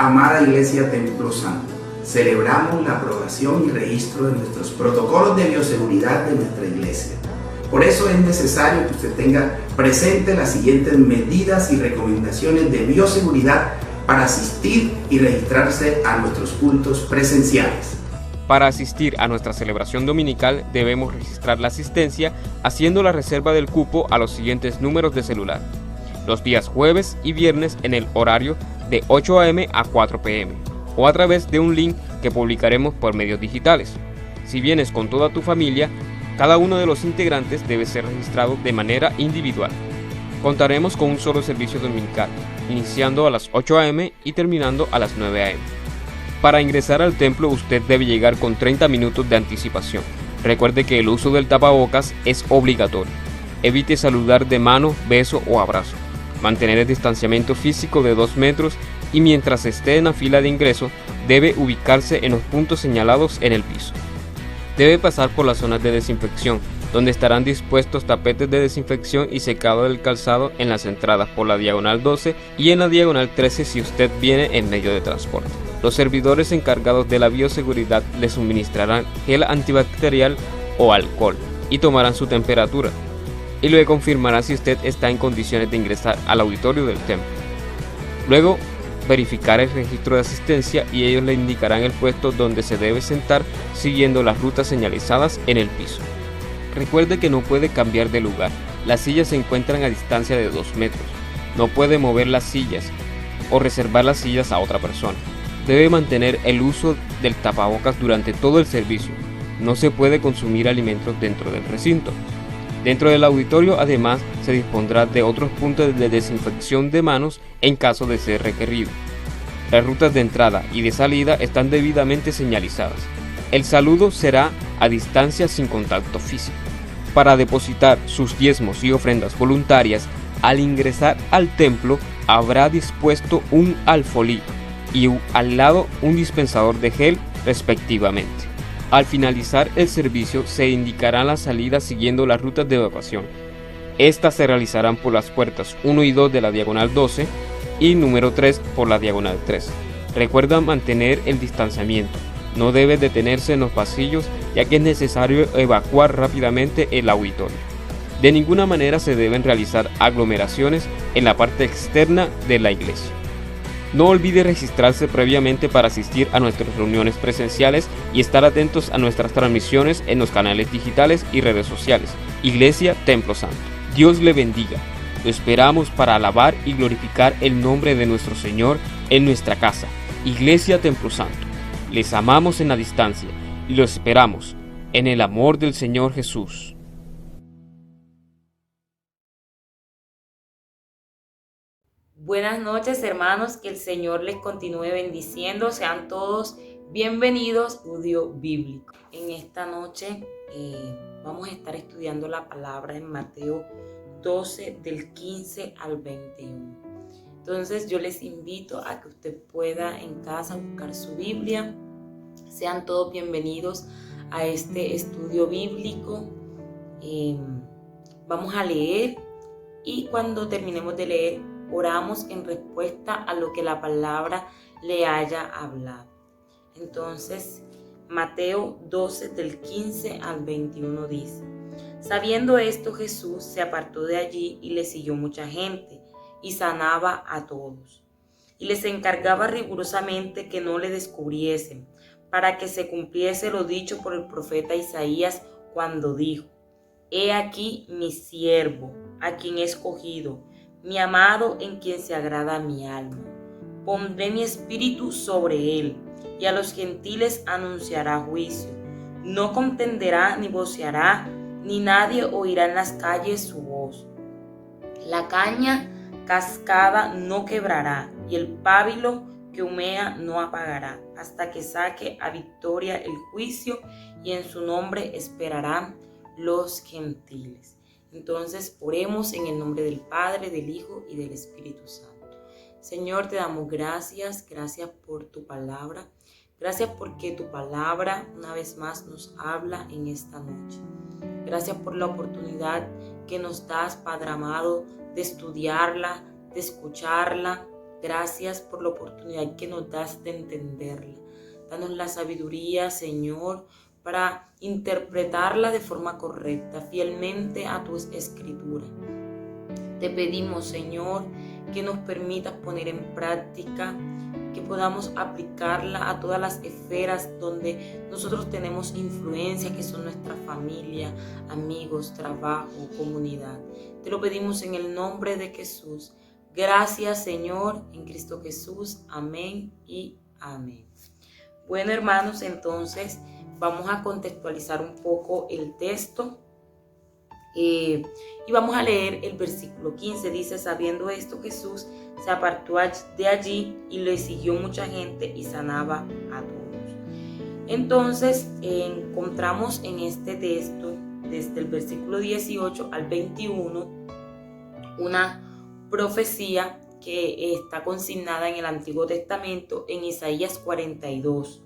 amada Iglesia Templo Santo, celebramos la aprobación y registro de nuestros protocolos de bioseguridad de nuestra iglesia. Por eso es necesario que usted tenga presente las siguientes medidas y recomendaciones de bioseguridad para asistir y registrarse a nuestros cultos presenciales. Para asistir a nuestra celebración dominical debemos registrar la asistencia haciendo la reserva del cupo a los siguientes números de celular. Los días jueves y viernes en el horario de 8 a.m. a 4 p.m. o a través de un link que publicaremos por medios digitales. Si vienes con toda tu familia, cada uno de los integrantes debe ser registrado de manera individual. Contaremos con un solo servicio dominical, iniciando a las 8 a.m. y terminando a las 9 a.m. Para ingresar al templo usted debe llegar con 30 minutos de anticipación. Recuerde que el uso del tapabocas es obligatorio. Evite saludar de mano, beso o abrazo. Mantener el distanciamiento físico de 2 metros y mientras esté en la fila de ingreso debe ubicarse en los puntos señalados en el piso. Debe pasar por las zonas de desinfección, donde estarán dispuestos tapetes de desinfección y secado del calzado en las entradas por la diagonal 12 y en la diagonal 13 si usted viene en medio de transporte. Los servidores encargados de la bioseguridad le suministrarán gel antibacterial o alcohol y tomarán su temperatura y le confirmarán si usted está en condiciones de ingresar al auditorio del templo. Luego verificar el registro de asistencia y ellos le indicarán el puesto donde se debe sentar siguiendo las rutas señalizadas en el piso. Recuerde que no puede cambiar de lugar, las sillas se encuentran a distancia de 2 metros, no puede mover las sillas o reservar las sillas a otra persona. Debe mantener el uso del tapabocas durante todo el servicio, no se puede consumir alimentos dentro del recinto. Dentro del auditorio además se dispondrá de otros puntos de desinfección de manos en caso de ser requerido. Las rutas de entrada y de salida están debidamente señalizadas. El saludo será a distancia sin contacto físico. Para depositar sus diezmos y ofrendas voluntarias, al ingresar al templo habrá dispuesto un alfolí y al lado un dispensador de gel respectivamente. Al finalizar el servicio se indicarán las salidas siguiendo las rutas de evacuación. Estas se realizarán por las puertas 1 y 2 de la diagonal 12 y número 3 por la diagonal 3. Recuerda mantener el distanciamiento. No debe detenerse en los pasillos ya que es necesario evacuar rápidamente el auditorio. De ninguna manera se deben realizar aglomeraciones en la parte externa de la iglesia. No olvide registrarse previamente para asistir a nuestras reuniones presenciales y estar atentos a nuestras transmisiones en los canales digitales y redes sociales. Iglesia Templo Santo. Dios le bendiga. Lo esperamos para alabar y glorificar el nombre de nuestro Señor en nuestra casa. Iglesia Templo Santo. Les amamos en la distancia y los esperamos en el amor del Señor Jesús. Buenas noches, hermanos, que el Señor les continúe bendiciendo. Sean todos bienvenidos a Estudio Bíblico. En esta noche vamos a estar estudiando la palabra en Mateo 12 del 15 al 21. Entonces yo les invito a que usted pueda en casa buscar su Biblia. Sean todos bienvenidos a este estudio bíblico. Vamos a leer y cuando terminemos de leer, oramos en respuesta a lo que la palabra le haya hablado. Entonces, Mateo 12 del 15 al 21 dice: Sabiendo esto, Jesús se apartó de allí y le siguió mucha gente, y sanaba a todos. Y les encargaba rigurosamente que no le descubriesen, para que se cumpliese lo dicho por el profeta Isaías cuando dijo: He aquí mi siervo, a quien he escogido, mi amado en quien se agrada mi alma. Pondré mi espíritu sobre él, y a los gentiles anunciará juicio. No contenderá ni voceará, ni nadie oirá en las calles su voz. La caña cascada no quebrará, y el pábilo que humea no apagará, hasta que saque a victoria el juicio, y en su nombre esperarán los gentiles. Entonces oremos en el nombre del Padre, del Hijo y del Espíritu Santo. Señor, te damos gracias por tu palabra. Gracias porque tu palabra una vez más nos habla en esta noche. Gracias por la oportunidad que nos das, Padre amado, de estudiarla, de escucharla, Gracias por la oportunidad que nos das de entenderla. Danos la sabiduría, Señor, para interpretarla de forma correcta, fielmente a tu escritura. Te pedimos, Señor, que nos permitas poner en práctica, que podamos aplicarla a todas las esferas donde nosotros tenemos influencia, que son nuestra familia, amigos, trabajo, comunidad. Te lo pedimos en el nombre de Jesús. Gracias, Señor, en Cristo Jesús. Amén y amén. Bueno, hermanos, entonces vamos a contextualizar un poco el texto. Y vamos a leer el versículo 15. Dice: sabiendo esto, Jesús se apartó de allí y le siguió mucha gente y sanaba a todos. Entonces encontramos en este texto, desde el versículo 18 al 21, una profecía que está consignada en el Antiguo Testamento, en Isaías 42.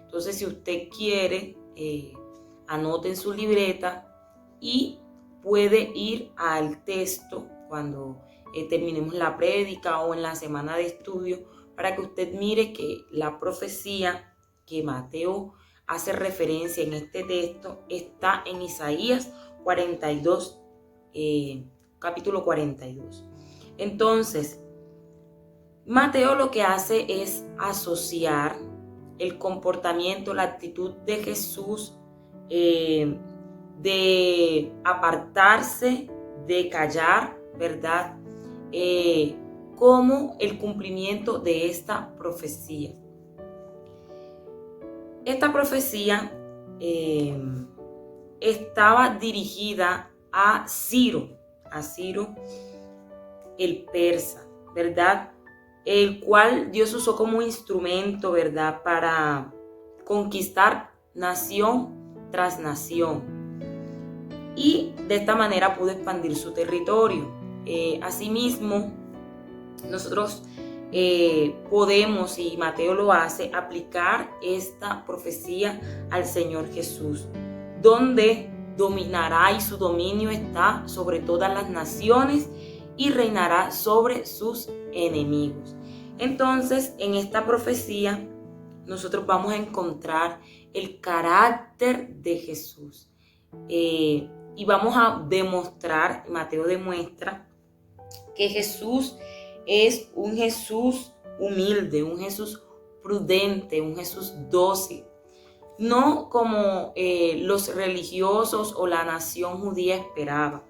Entonces, si usted quiere, anote en su libreta y puede ir al texto cuando terminemos la prédica o en la semana de estudio, para que usted mire que la profecía que Mateo hace referencia en este texto está en Isaías 42, capítulo 42. Entonces, Mateo lo que hace es asociar el comportamiento, la actitud de Jesús, de apartarse, de callar, ¿verdad? Como el cumplimiento de esta profecía. Esta profecía estaba dirigida a Ciro el persa, ¿verdad? El cual Dios usó como instrumento, ¿verdad?, para conquistar nación tras nación. Y de esta manera pudo expandir su territorio. Asimismo, nosotros podemos, y Mateo lo hace, aplicar esta profecía al Señor Jesús, donde dominará y su dominio está sobre todas las naciones y reinará sobre sus enemigos. Entonces, en esta profecía nosotros vamos a encontrar el carácter de Jesús. Y vamos a demostrar, Mateo demuestra, que Jesús es un Jesús humilde, un Jesús prudente, un Jesús dócil. No como los religiosos o la nación judía esperaba.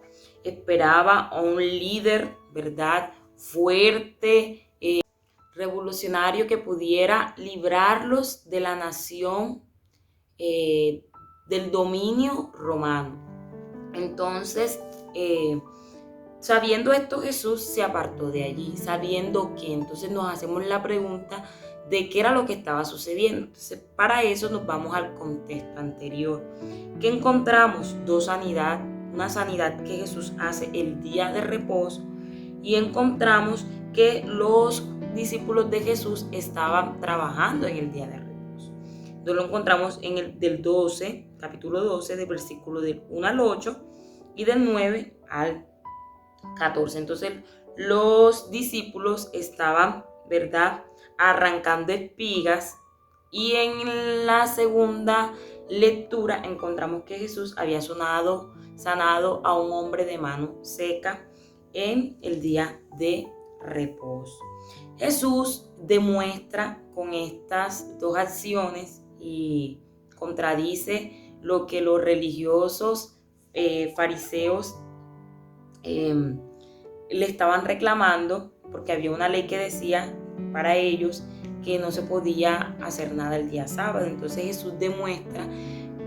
Esperaba a un líder, ¿verdad?, fuerte, revolucionario, que pudiera librarlos de la nación, del dominio romano. Entonces, sabiendo esto, Jesús se apartó de allí, sabiendo que entonces nos hacemos la pregunta de qué era lo que estaba sucediendo. Entonces, para eso nos vamos al contexto anterior, que encontramos una sanidad que Jesús hace el día de reposo, y encontramos que los discípulos de Jesús estaban trabajando en el día de reposo. Entonces lo encontramos en el del 12, capítulo 12, del versículo del 1 al 8 y del 9 al 14. Entonces los discípulos estaban, ¿verdad?, arrancando espigas, y en la segunda lectura encontramos que Jesús había sanado a un hombre de mano seca en el día de reposo. Jesús demuestra con estas dos acciones y contradice lo que los religiosos fariseos le estaban reclamando, porque había una ley que decía para ellos que no se podía hacer nada el día sábado. Entonces Jesús demuestra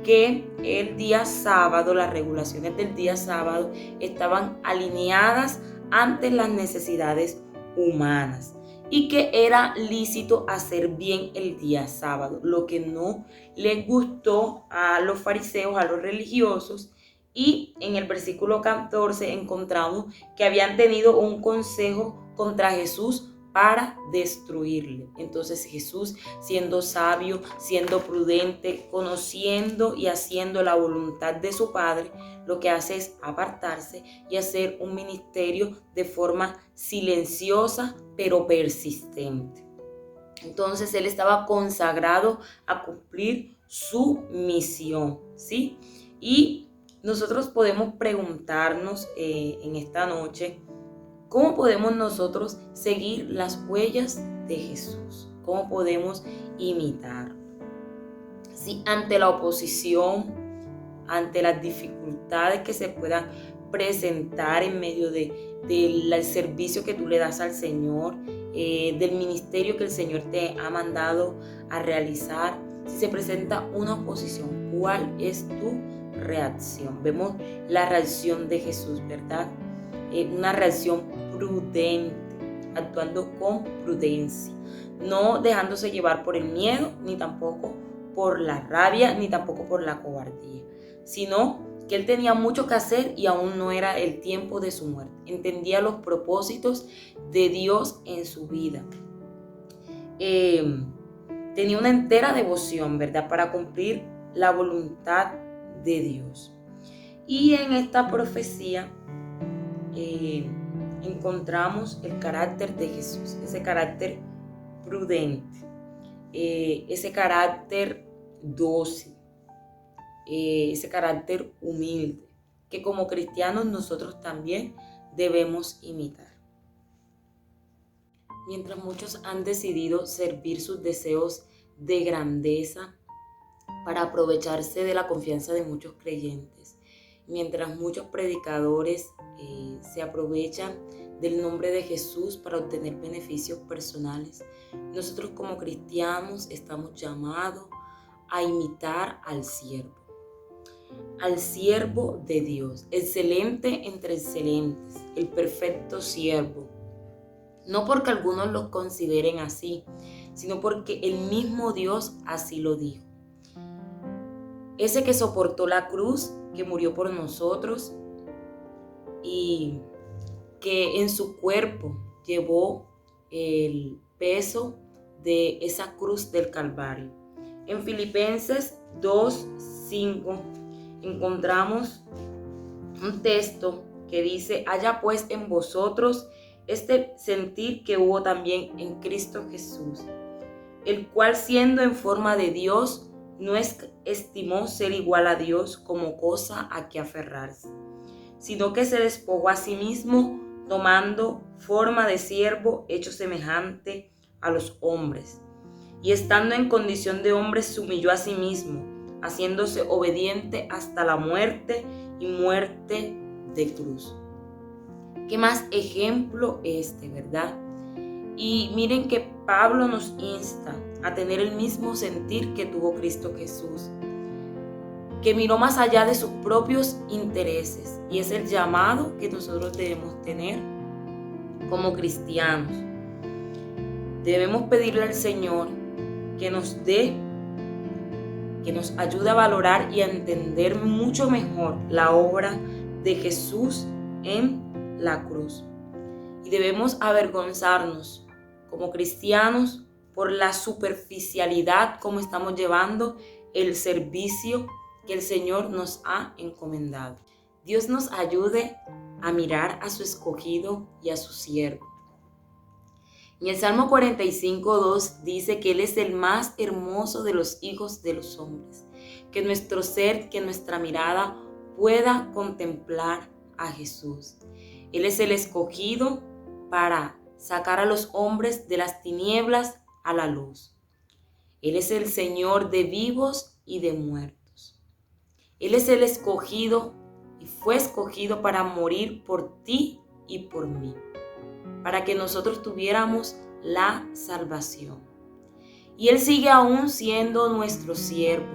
que el día sábado, las regulaciones del día sábado estaban alineadas ante las necesidades humanas, y que era lícito hacer bien el día sábado. Lo que no les gustó a los fariseos, a los religiosos, y en el versículo 14 encontramos que habían tenido un consejo contra Jesús para destruirle. Entonces Jesús, siendo sabio, siendo prudente, conociendo y haciendo la voluntad de su Padre, lo que hace es apartarse y hacer un ministerio de forma silenciosa pero persistente. Entonces él estaba consagrado a cumplir su misión, ¿sí? Y nosotros podemos preguntarnos en esta noche, ¿cómo podemos nosotros seguir las huellas de Jesús? ¿Cómo podemos imitar? Si ante la oposición, ante las dificultades que se puedan presentar en medio del servicio que tú le das al Señor, del ministerio que el Señor te ha mandado a realizar, si se presenta una oposición, ¿cuál es tu reacción? Vemos la reacción de Jesús, ¿verdad? Una reacción prudente, actuando con prudencia, no dejándose llevar por el miedo, ni tampoco por la rabia, ni tampoco por la cobardía, sino que él tenía mucho que hacer y aún no era el tiempo de su muerte. Entendía los propósitos de Dios en su vida. Tenía una entera devoción, ¿verdad?, para cumplir la voluntad de Dios. Y en esta profecía encontramos el carácter de Jesús, ese carácter prudente, ese carácter dócil, ese carácter humilde, que como cristianos nosotros también debemos imitar. Mientras muchos han decidido servir sus deseos de grandeza para aprovecharse de la confianza de muchos creyentes, mientras muchos predicadores se aprovechan del nombre de Jesús para obtener beneficios personales, nosotros como cristianos estamos llamados a imitar al siervo de Dios, excelente entre excelentes, el perfecto siervo. No porque algunos lo consideren así, sino porque el mismo Dios así lo dijo. Ese que soportó la cruz, que murió por nosotros y que en su cuerpo llevó el peso de esa cruz del Calvario. En Filipenses 2:5 encontramos un texto que dice: haya pues en vosotros este sentir que hubo también en Cristo Jesús, el cual siendo en forma de Dios, no estimó ser igual a Dios como cosa a que aferrarse, sino que se despojó a sí mismo, tomando forma de siervo, hecho semejante a los hombres. Y estando en condición de hombre, se humilló a sí mismo, haciéndose obediente hasta la muerte y muerte de cruz. ¿Qué más ejemplo verdad? Y miren que Pablo nos insta a tener el mismo sentir que tuvo Cristo Jesús, que miró más allá de sus propios intereses, y es el llamado que nosotros debemos tener como cristianos. Debemos pedirle al Señor que nos ayude a valorar y a entender mucho mejor la obra de Jesús en la cruz. Y debemos avergonzarnos como cristianos por la superficialidad como estamos llevando el servicio que el Señor nos ha encomendado. Dios nos ayude a mirar a su escogido y a su siervo. En el Salmo 45:2 dice que Él es el más hermoso de los hijos de los hombres. Que nuestro ser, que nuestra mirada pueda contemplar a Jesús. Él es el escogido para sacar a los hombres de las tinieblas a la luz. Él es el Señor de vivos y de muertos. Él es el escogido y fue escogido para morir por ti y por mí, para que nosotros tuviéramos la salvación. Y Él sigue aún siendo nuestro siervo.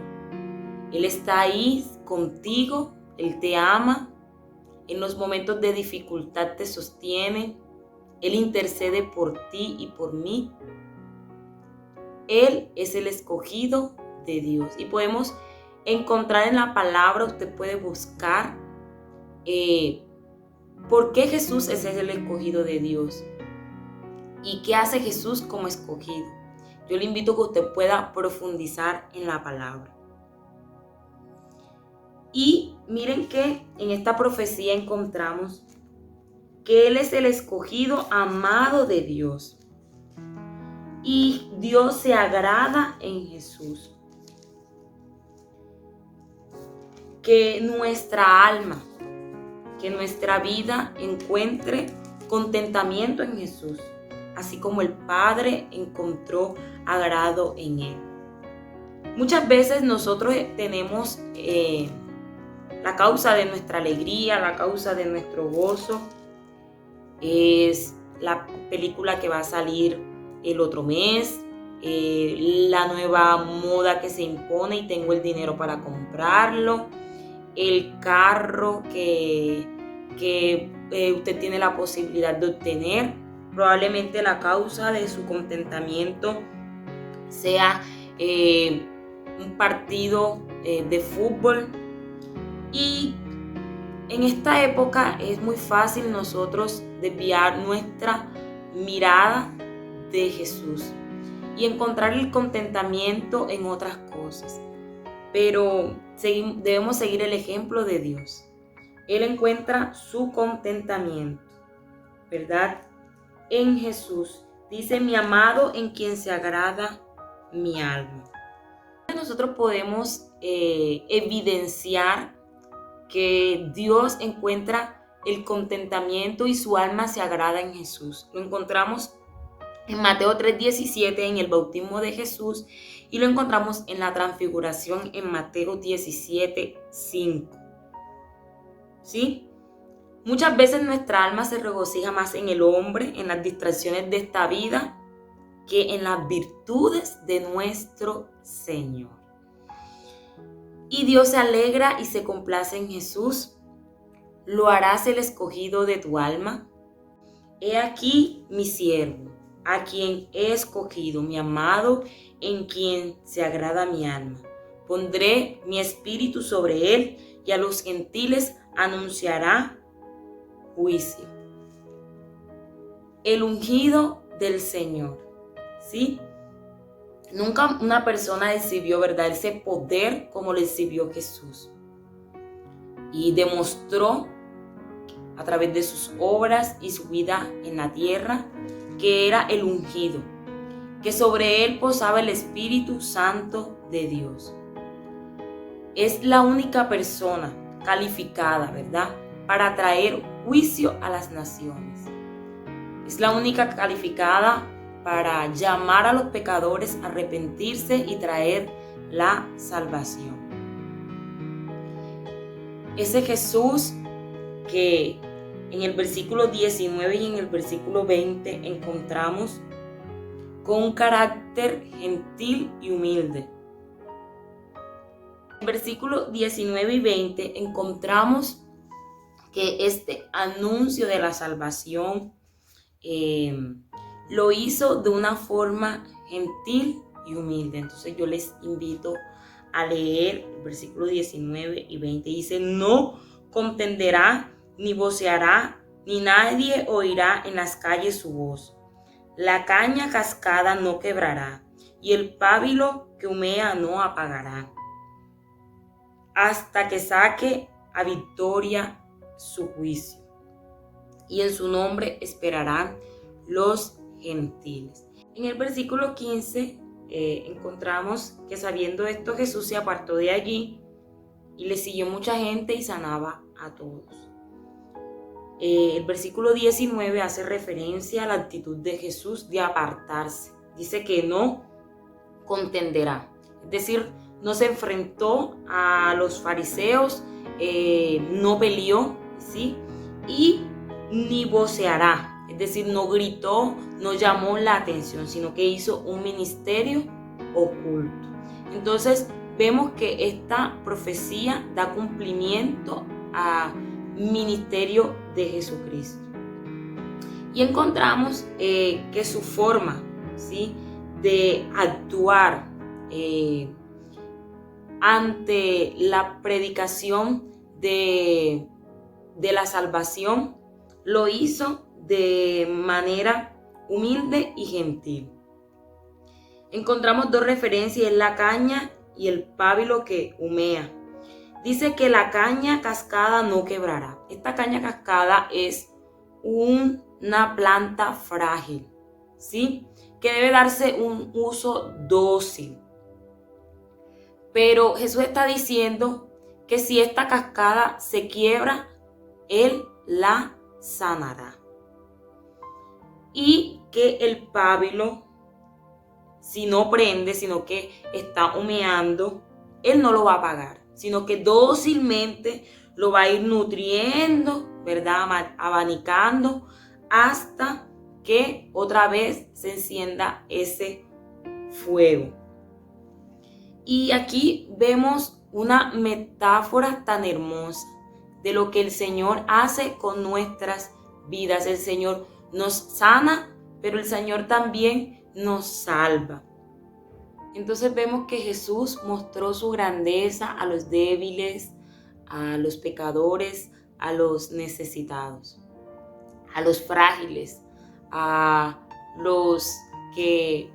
Él está ahí contigo, Él te ama, en los momentos de dificultad te sostiene, Él intercede por ti y por mí. Él es el escogido de Dios. Y podemos encontrar en la palabra, usted puede buscar por qué Jesús es el escogido de Dios. ¿Y qué hace Jesús como escogido? Yo le invito a que usted pueda profundizar en la palabra. Y miren que en esta profecía encontramos que Él es el escogido amado de Dios. Y Dios se agrada en Jesús. Que nuestra alma, que nuestra vida encuentre contentamiento en Jesús, así como el Padre encontró agrado en Él. Muchas veces nosotros tenemos la causa de nuestra alegría, la causa de nuestro gozo, es la película que va a salir el otro mes, la nueva moda que se impone y tengo el dinero para comprarlo, el carro que usted tiene la posibilidad de obtener. Probablemente la causa de su contentamiento sea un partido de fútbol. Y en esta época es muy fácil nosotros desviar nuestra mirada de Jesús y encontrar el contentamiento en otras cosas. Pero debemos seguir el ejemplo de Dios. Él encuentra su contentamiento, ¿verdad? En Jesús. Dice: mi amado en quien se agrada mi alma. Nosotros podemos evidenciar que Dios encuentra el contentamiento y su alma se agrada en Jesús. Lo encontramos en Mateo 3:17 en el bautismo de Jesús y lo encontramos en la transfiguración en Mateo 17:5. ¿Sí? Muchas veces nuestra alma se regocija más en el hombre, en las distracciones de esta vida, que en las virtudes de nuestro Señor. Y Dios se alegra y se complace en Jesús. ¿Lo harás el escogido de tu alma? He aquí mi siervo, a quien he escogido, mi amado, en quien se agrada mi alma. Pondré mi espíritu sobre él y a los gentiles anunciará juicio. El ungido del Señor, ¿sí? Nunca una persona exhibió, ¿verdad?, ese poder como lo exhibió Jesús. Y demostró a través de sus obras y su vida en la tierra que era el ungido, que sobre él posaba el Espíritu Santo de Dios. Es la única persona calificada, ¿verdad?, para traer juicio a las naciones. Es la única calificada para llamar a los pecadores a arrepentirse y traer la salvación. Ese Jesús que en el versículo 19 y en el versículo 20 encontramos con un carácter gentil y humilde. En el versículo 19 y 20 encontramos que este anuncio de la salvación lo hizo de una forma gentil y humilde. Entonces yo les invito a leer el versículo 19 y 20. Dice: no contenderá, ni voceará, ni nadie oirá en las calles su voz. La caña cascada no quebrará, y el pábilo que humea no apagará, hasta que saque a victoria su juicio. Y en su nombre esperarán los gentiles. En el versículo 15 encontramos que sabiendo esto Jesús se apartó de allí y le siguió mucha gente y sanaba a todos. El versículo 19 hace referencia a la actitud de Jesús de apartarse. Dice que no contenderá, es decir, no se enfrentó a los fariseos, no peleó, ¿sí? Y ni voceará, es decir, no gritó, no llamó la atención, sino que hizo un ministerio oculto. Entonces vemos que esta profecía da cumplimiento al ministerio de Jesucristo. Y encontramos que su forma, ¿sí?, de actuar ante la predicación de la salvación lo hizo de manera humilde y gentil. Encontramos dos referencias, es la caña y el pábilo que humea. Dice que la caña cascada no quebrará. Esta caña cascada es una planta frágil, ¿sí? Que debe darse un uso dócil. Pero Jesús está diciendo que si esta cascada se quiebra, Él la sanará. Y que el pábilo, si no prende, sino que está humeando, Él no lo va a apagar, sino que dócilmente lo va a ir nutriendo, ¿verdad? Abanicando hasta que otra vez se encienda ese fuego. Y aquí vemos una metáfora tan hermosa de lo que el Señor hace con nuestras vidas. El Señor nos sana, pero el Señor también nos salva. Entonces vemos que Jesús mostró su grandeza a los débiles, a los pecadores, a los necesitados, a los frágiles, a los que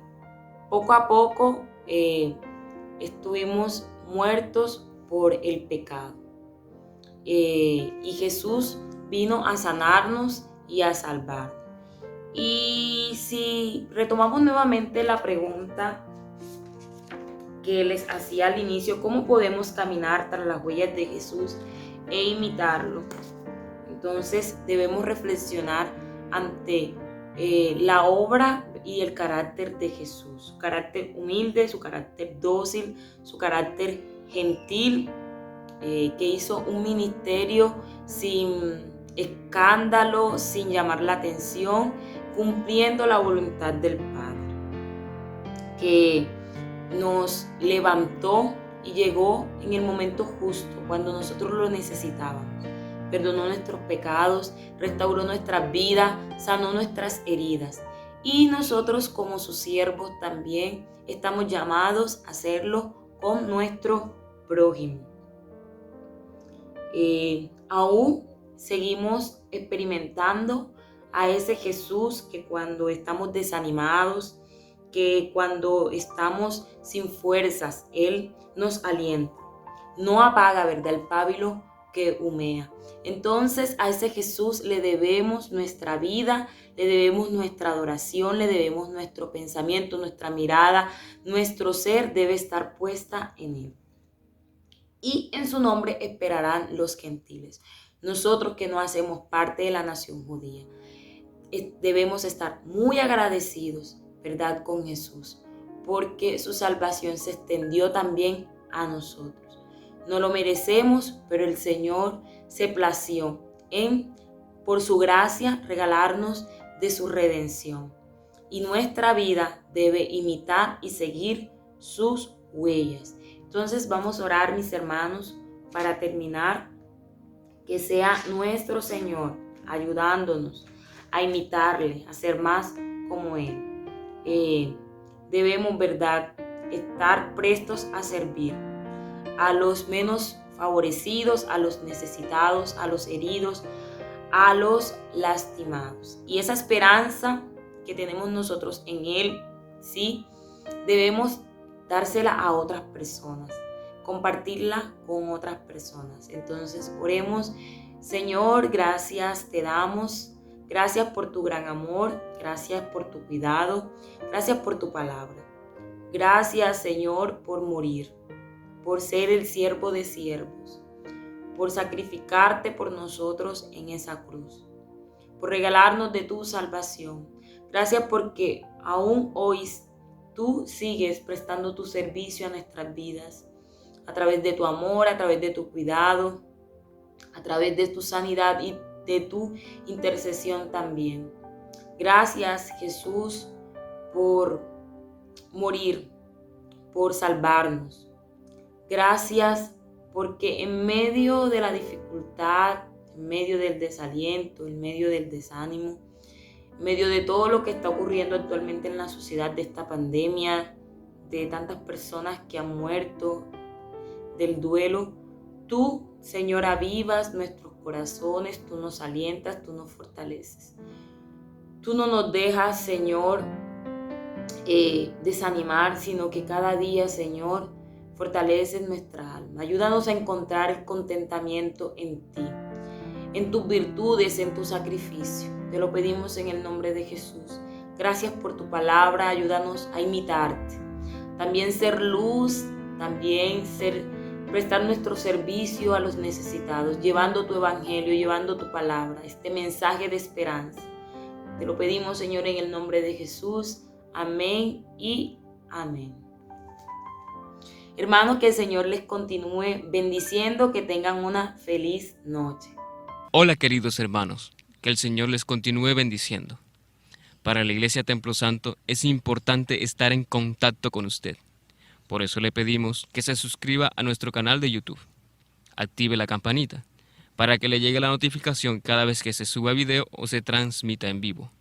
poco a poco estuvimos muertos por el pecado. Y Jesús vino a sanarnos y a salvarnos. Y si retomamos nuevamente la pregunta que les hacía al inicio, ¿cómo podemos caminar tras las huellas de Jesús e imitarlo? Entonces debemos reflexionar ante la obra y el carácter de Jesús, su carácter humilde, su carácter dócil, su carácter gentil, que hizo un ministerio sin escándalo, sin llamar la atención, cumpliendo la voluntad del Padre, que nos levantó y llegó en el momento justo, cuando nosotros lo necesitábamos. Perdonó nuestros pecados, restauró nuestras vidas, sanó nuestras heridas. Y nosotros como sus siervos también estamos llamados a hacerlo con nuestro prójimo. Aún seguimos experimentando a ese Jesús que cuando estamos desanimados, que cuando estamos sin fuerzas, Él nos alienta. No apaga, ¿verdad?, el pábilo que humea. Entonces a ese Jesús le debemos nuestra vida, le debemos nuestra adoración, le debemos nuestro pensamiento, nuestra mirada, nuestro ser debe estar puesta en Él. Y en su nombre esperarán los gentiles. Nosotros que no hacemos parte de la nación judía, debemos estar muy agradecidos, ¿verdad?, con Jesús, porque su salvación se extendió también a nosotros. No lo merecemos, pero el Señor se plació en, por su gracia, regalarnos de su redención. Y nuestra vida debe imitar y seguir sus huellas. Entonces vamos a orar, mis hermanos, para terminar, que sea nuestro Señor ayudándonos a imitarle, a ser más como Él. Debemos, ¿verdad?, estar prestos a servir a los menos favorecidos, a los necesitados, a los heridos, a los lastimados. Y esa esperanza que tenemos nosotros en Él, sí, debemos dársela a otras personas, compartirla con otras personas. Entonces oremos. Señor, gracias te damos. Gracias por tu gran amor, gracias por tu cuidado, gracias por tu palabra. Gracias, Señor, por morir, por ser el siervo de siervos, por sacrificarte por nosotros en esa cruz, por regalarnos de tu salvación. Gracias porque aún hoy tú sigues prestando tu servicio a nuestras vidas, a través de tu amor, a través de tu cuidado, a través de tu sanidad y de tu intercesión también. Gracias, Jesús, por morir, por salvarnos. Gracias porque en medio de la dificultad, en medio del desaliento, en medio del desánimo, en medio de todo lo que está ocurriendo actualmente en la sociedad, de esta pandemia, de tantas personas que han muerto, del duelo, tú, Señor, avivas nuestros corazones, tú nos alientas, tú nos fortaleces. Tú no nos dejas, Señor, desanimar, sino que cada día, Señor, fortaleces nuestra alma. Ayúdanos a encontrar el contentamiento en ti, en tus virtudes, en tu sacrificio. Te lo pedimos en el nombre de Jesús. Gracias por tu palabra, ayúdanos a imitarte. También ser luz, también prestar nuestro servicio a los necesitados, llevando tu evangelio, llevando tu palabra, este mensaje de esperanza. Te lo pedimos, Señor, en el nombre de Jesús. Amén y amén. Hermanos, que el Señor les continúe bendiciendo, que tengan una feliz noche. Hola, queridos hermanos, que el Señor les continúe bendiciendo. Para la Iglesia Templo Santo es importante estar en contacto con usted. Por eso le pedimos que se suscriba a nuestro canal de YouTube. Active la campanita para que le llegue la notificación cada vez que se suba video o se transmita en vivo.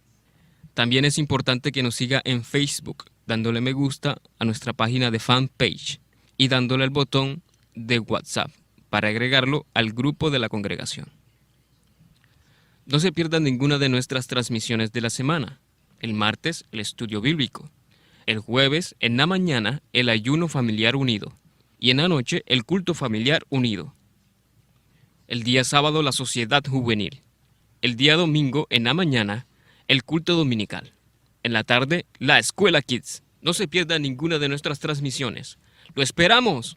También es importante que nos siga en Facebook, dándole me gusta a nuestra página de fanpage y dándole el botón de WhatsApp para agregarlo al grupo de la congregación. No se pierdan ninguna de nuestras transmisiones de la semana. El martes, el estudio bíblico. El jueves, en la mañana, el ayuno familiar unido. Y en la noche, el culto familiar unido. El día sábado, la sociedad juvenil. El día domingo, en la mañana, el culto dominical. En la tarde, la escuela Kids. No se pierda ninguna de nuestras transmisiones. ¡Lo esperamos!